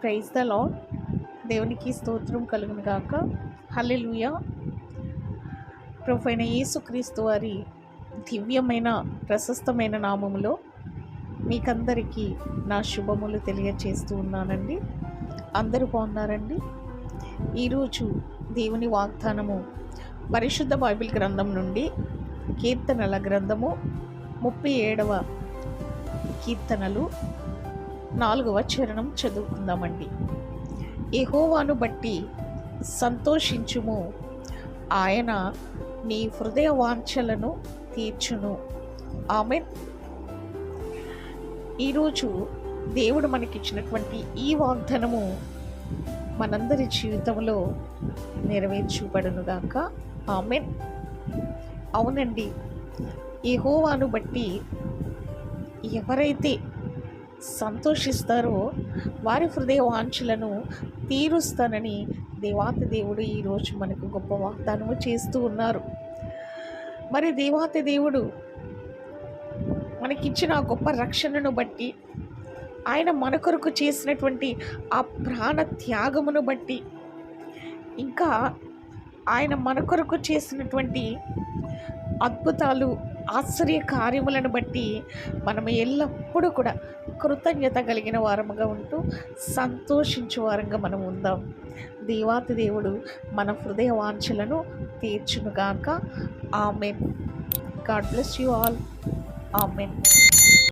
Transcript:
Praise the lord. దేవునికి స్తోత్రం కలుగును గాక. హల్లెలూయా. ప్రభువైన యేసుక్రీస్తు వారి దివ్యమైన ప్రశస్తమైన నామములో మీకందరికీ నా శుభములు తెలియచేస్తూ ఉన్నానండి. అందరూ బాగున్నారండి. ఈరోజు దేవుని వాగ్దానము పరిశుద్ధ బైబిల్ గ్రంథం నుండి కీర్తనల గ్రంథము 37వ కీర్తనలు 4వ చరణం చదువుకుందామండి. యెహోవాను బట్టి సంతోషించుము, ఆయన నీ హృదయ వాంఛలను తీర్చును. ఆమేన్. ఈరోజు దేవుడు మనకిచ్చినటువంటి ఈ వాగ్దానము మనందరి జీవితంలో నెరవేర్చబడునుగాక. ఆమేన్. అవునండి, యెహోవాను బట్టి ఎవరైతే సంతోషిస్తారో వారి హృదయ వాంఛలను తీరుస్తానని దేవాతి దేవుడు ఈరోజు మనకు గొప్ప వాగ్దానము చేస్తూ ఉన్నారు. మరి దేవాతి దేవుడు మనకిచ్చిన గొప్ప రక్షణను బట్టి, ఆయన మన కొరకు చేసినటువంటి ఆ ప్రాణ త్యాగమును బట్టి, ఇంకా ఆయన మన కొరకు చేసినటువంటి అద్భుతాలు, ఆశ్చర్య కార్యములను బట్టి మనం ఎల్లప్పుడూ కూడా కృతజ్ఞత కలిగిన వారముగా ఉంటూ సంతోషించే వారంగా మనం ఉందాం. దేవాతి దేవుడు మన హృదయ వాంఛలను తీర్చునుగాక. Amen. God bless you all. Amen.